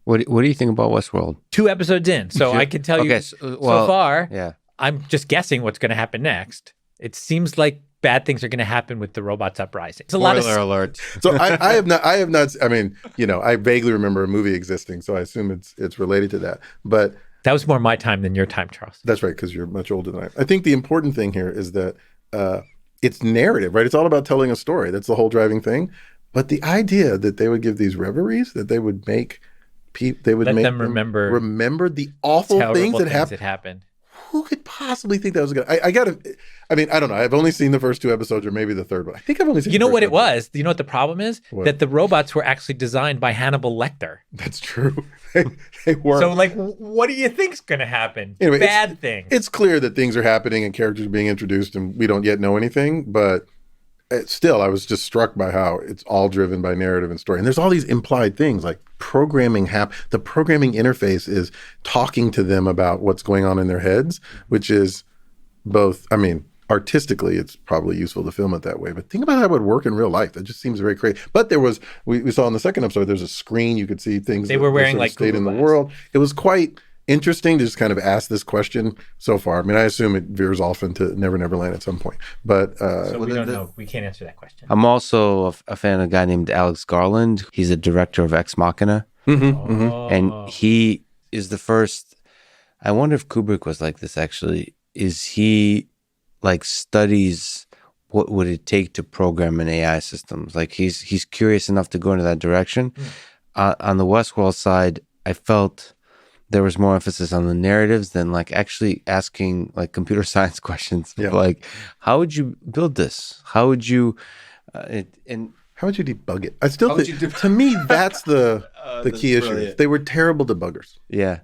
What do you think about Westworld? 2 episodes in, so I can tell you so far. Yeah, I'm just guessing what's going to happen next. It seems like bad things are going to happen with the robots uprising. It's a lot of alert. So I have not. I mean, I vaguely remember a movie existing, so I assume it's related to that. But that was more my time than your time, Charles. That's right, because you're much older than I am. I think the important thing here is that it's narrative, right? It's all about telling a story. That's the whole driving thing. But the idea that they would give these reveries, that they would make let them remember the awful things that happened. Who could possibly think that was good? I don't know. I've only seen the first 2 episodes, or maybe the third one. I think I've only seen. You know what it was? You know what the problem is? What? That the robots were actually designed by Hannibal Lecter. That's true. They were. So, what do you think's going to happen? Anyway, bad things. It's clear that things are happening and characters are being introduced, and we don't yet know anything. But still, I was just struck by how it's all driven by narrative and story. And there's all these implied things like programming. The programming interface is talking to them about what's going on in their heads, which is both, artistically, it's probably useful to film it that way. But think about how it would work in real life. That just seems very crazy. But there was, we saw in the second episode, there's a screen. You could see things. They were wearing state in the world. It was quite interesting to just kind of ask this question so far. I assume it veers off into Never Never Land at some point. But so we don't know. We can't answer that question. I'm also a fan of a guy named Alex Garland. He's a director of Ex Machina. And he is the first. I wonder if Kubrick was like this actually. Is he studies what would it take to program an AI systems? He's curious enough to go into that direction. On the Westworld side, I felt there was more emphasis on the narratives than actually asking computer science questions. Yeah. How would you build this? How would you how would you debug it? I still think, to me, that's the key issue. They were terrible debuggers. Yeah.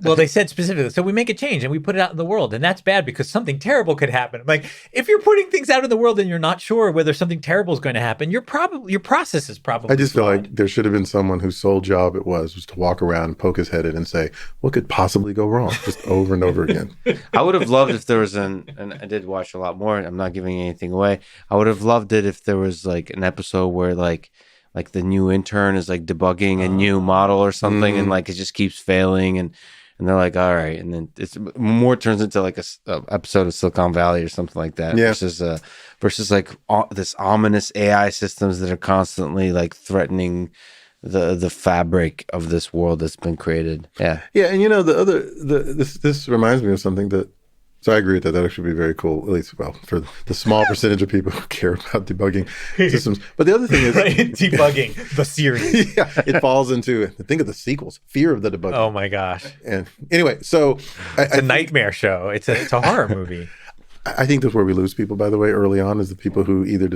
Well, they said specifically, so we make a change and we put it out in the world, and that's bad because something terrible could happen. If you're putting things out in the world and you're not sure whether something terrible is going to happen, your process is probably I just flawed. feel like there should have been someone whose sole job it was to walk around and poke his head in and say, what could possibly go wrong? Just over and over again. I would have loved if there was and I did watch a lot more. I'm not giving anything away. I would have loved it if there was an episode where the new intern is debugging a new model or something, and it just keeps failing, and they're all right, and then it's more turns into a episode of Silicon Valley or something like that, versus this ominous AI systems that are constantly threatening the fabric of this world that's been created. And this reminds me of something that. So I agree with that. That actually be very cool, at least, for the small percentage of people who care about debugging systems. But the other thing is... debugging, the series. Yeah, it falls into, think of the sequels, fear of the debugging. Oh my gosh. And anyway, so... It's a nightmare show. It's a horror movie. I think that's where we lose people, by the way, early on, is the people who either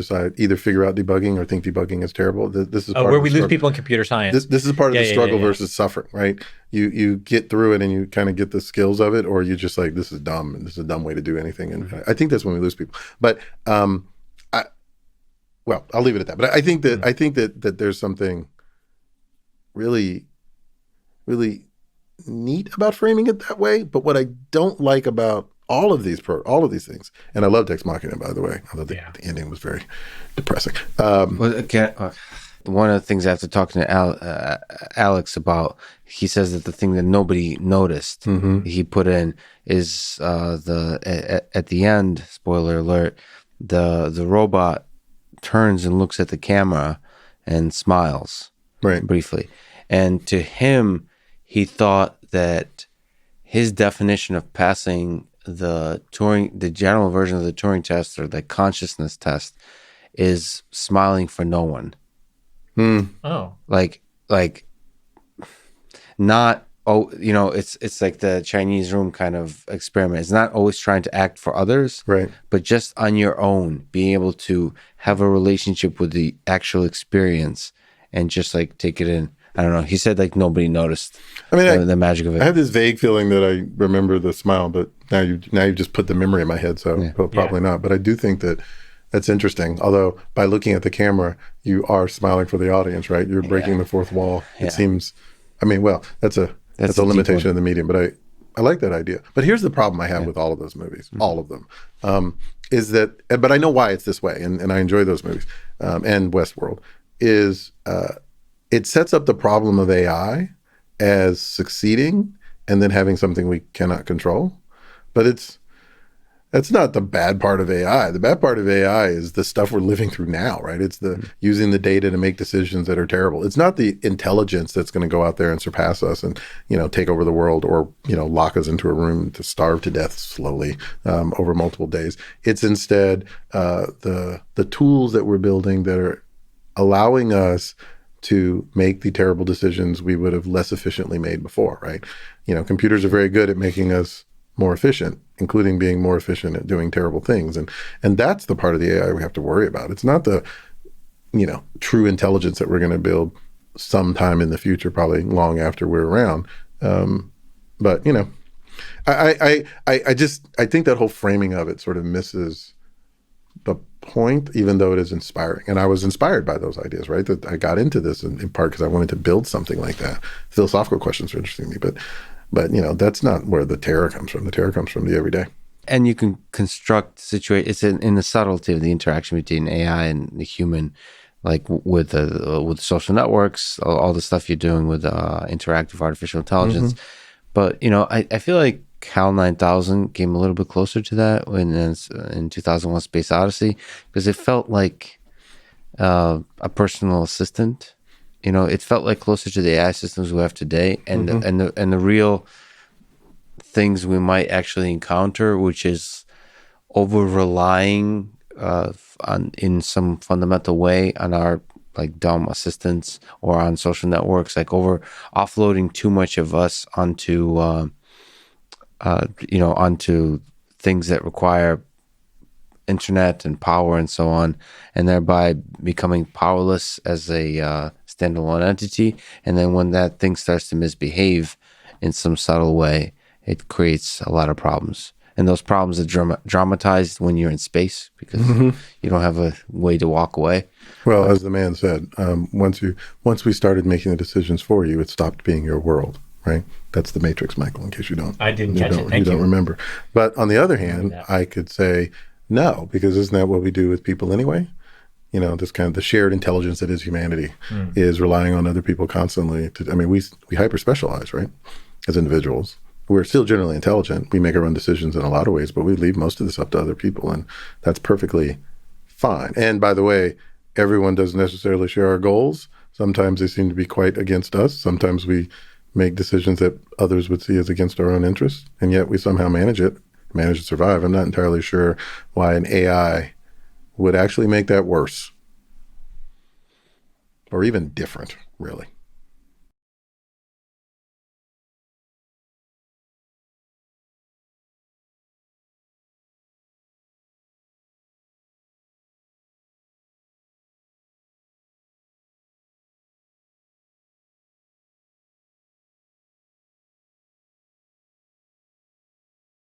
figure out debugging or think debugging is terrible. This is where we lose people in computer science. This is part of the struggle versus suffering, right? You get through it and you kind of get the skills of it, or you just this is dumb and this is a dumb way to do anything. And I think that's when we lose people. But I'll leave it at that. But I think that there's something really, really neat about framing it that way. But what I don't like about all of these things, and I loved Ex Machina, by the way, although the ending was very depressing. One of the things after talking to Alex about, he says that the thing that nobody noticed, he put in is at the end, spoiler alert, the robot turns and looks at the camera and smiles briefly, and to him, he thought that his definition of passing the general version of the Turing test, or the consciousness test, is smiling for no one. Oh, not it's like the Chinese room kind of experiment. It's not always trying to act for others, right? But just on your own, being able to have a relationship with the actual experience and just take it in. I don't know. He said nobody noticed. The magic of it. I have this vague feeling that I remember the smile, but now you just put the memory in my head, so probably not. But I do think that's interesting. Although by looking at the camera, you are smiling for the audience, right? You're breaking the fourth wall. It seems. That's a limitation of the medium. But I like that idea. But here's the problem I have with all of those movies, all of them, is that. But I know why it's this way, and I enjoy those movies. And Westworld is. It sets up the problem of AI as succeeding and then having something we cannot control. But that's not the bad part of AI. The bad part of AI is the stuff we're living through now, right? It's the using the data to make decisions that are terrible. It's not the intelligence that's going to go out there and surpass us and, take over the world or, lock us into a room to starve to death slowly over multiple days. It's instead the tools that we're building that are allowing us to make the terrible decisions we would have less efficiently made before, right? Computers are very good at making us more efficient, including being more efficient at doing terrible things. And that's the part of the AI we have to worry about. It's not the, true intelligence that we're going to build sometime in the future, probably long after we're around. But, I think that whole framing of it sort of misses the point, even though it is inspiring. And I was inspired by those ideas, right? That I got into this in part because I wanted to build something like that. Philosophical questions are interesting to me, but that's not where the terror comes from. The terror comes from the everyday. And you can construct it's in the subtlety of the interaction between AI and the human, like with social networks, all the stuff you're doing with interactive artificial intelligence. Mm-hmm. But I feel like HAL 9000 came a little bit closer to that in 2001: Space Odyssey, because it felt like a personal assistant. It felt like closer to the AI systems we have today, and mm-hmm. the real things we might actually encounter, which is over relying in some fundamental way on our like dumb assistants or on social networks, like over offloading too much of us onto onto things that require internet and power and so on, and thereby becoming powerless as a standalone entity. And then when that thing starts to misbehave in some subtle way, it creates a lot of problems. And those problems are dramatized when you're in space because mm-hmm. you don't have a way to walk away. Well, as the man said, once we started making the decisions for you, it stopped being your world, right? That's the Matrix, Michael, in case you don't. I didn't catch it. Thank you. You don't remember. But on the other hand, I could say no, because isn't that what we do with people anyway? This kind of the shared intelligence that is humanity is relying on other people constantly. We hyper specialize, right? As individuals. We're still generally intelligent. We make our own decisions in a lot of ways, but we leave most of this up to other people, and that's perfectly fine. And by the way, everyone doesn't necessarily share our goals. Sometimes they seem to be quite against us. Sometimes we make decisions that others would see as against our own interests, and yet we somehow manage to survive. I'm not entirely sure why an AI would actually make that worse or even different, really.